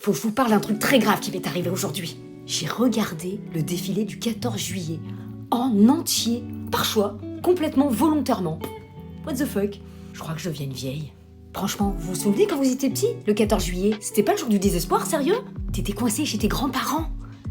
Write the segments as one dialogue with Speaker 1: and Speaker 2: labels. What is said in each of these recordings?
Speaker 1: faut que je vous parle d'un truc très grave qui m'est arrivé aujourd'hui. J'ai regardé le défilé du 14 juillet, en entier, par choix, complètement volontairement. What the fuck? Je crois que je deviens une vieille. Franchement, vous vous souvenez quand vous étiez petit? Le 14 juillet, c'était pas le jour du désespoir, sérieux? T'étais coincé chez tes grands-parents,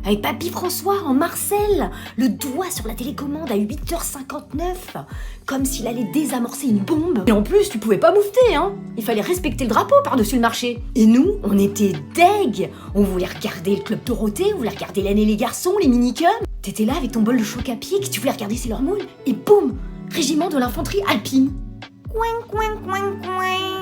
Speaker 1: avec Papy François en Marcel, le doigt sur la télécommande à 8h59, comme s'il allait désamorcer une bombe. Et en plus, tu pouvais pas moufter, hein. Il fallait respecter le drapeau par-dessus le marché. Et nous, on était deg. On voulait regarder le Club Dorothée, on voulait regarder l'Anne et les garçons, les minicums. T'étais là avec ton bol de choc à pic, tu voulais regarder Sailor Moon, et boum, régiment de l'infanterie alpine. Coin, coin, coin, coin.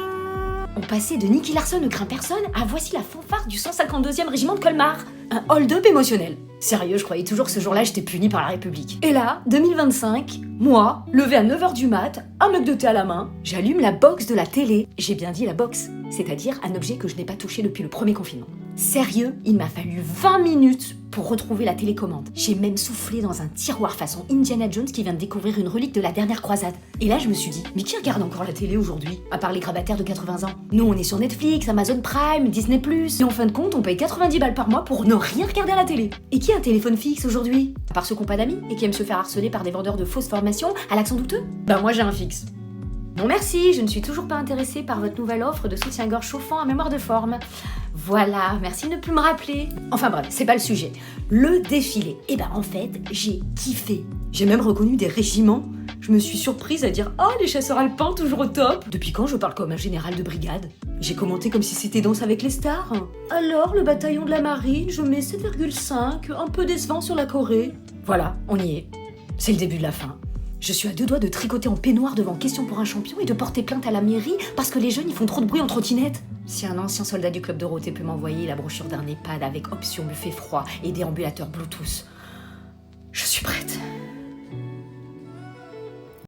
Speaker 1: On passait de Nicky Larson ne craint personne à voici la fanfare du 152e régiment de Colmar. Un hold-up émotionnel. Sérieux, je croyais toujours que ce jour-là, j'étais puni par la République. Et là, 2025, moi, levé à 9h du mat, un mug de thé à la main, j'allume la box de la télé. J'ai bien dit la box, c'est-à-dire un objet que je n'ai pas touché depuis le premier confinement. Sérieux, il m'a fallu 20 minutes pour retrouver la télécommande. J'ai même soufflé dans un tiroir façon Indiana Jones qui vient de découvrir une relique de la dernière croisade. Et là, je me suis dit, mais qui regarde encore la télé aujourd'hui, à part les grabataires de 80 ans? Nous, on est sur Netflix, Amazon Prime, Disney+. Et en fin de compte, on paye 90 balles par mois pour ne rien regarder à la télé. Et qui a un téléphone fixe aujourd'hui? À part ceux qui n'ont pas d'amis et qui aiment se faire harceler par des vendeurs de fausses formations à l'accent douteux? Ben moi, j'ai un fixe. Non merci, je ne suis toujours pas intéressée par votre nouvelle offre de soutien-gorge chauffant à mémoire de forme. Voilà, merci de ne plus me rappeler. Enfin bref, c'est pas le sujet. Le défilé. Et ben en fait, j'ai kiffé. J'ai même reconnu des régiments. Je me suis surprise à dire « Ah, les chasseurs alpins, toujours au top !» Depuis quand je parle comme un général de brigade? J'ai commenté comme si c'était Danse avec les stars. Alors, le bataillon de la marine, je mets 7,5, un peu décevant sur la Corée. Voilà, on y est. C'est le début de la fin. Je suis à deux doigts de tricoter en peignoir devant Question pour un champion et de porter plainte à la mairie parce que les jeunes ils font trop de bruit en trottinette. Si un ancien soldat du Club Dorothée peut m'envoyer la brochure d'un EHPAD avec option buffet froid et déambulateur Bluetooth, je suis prête.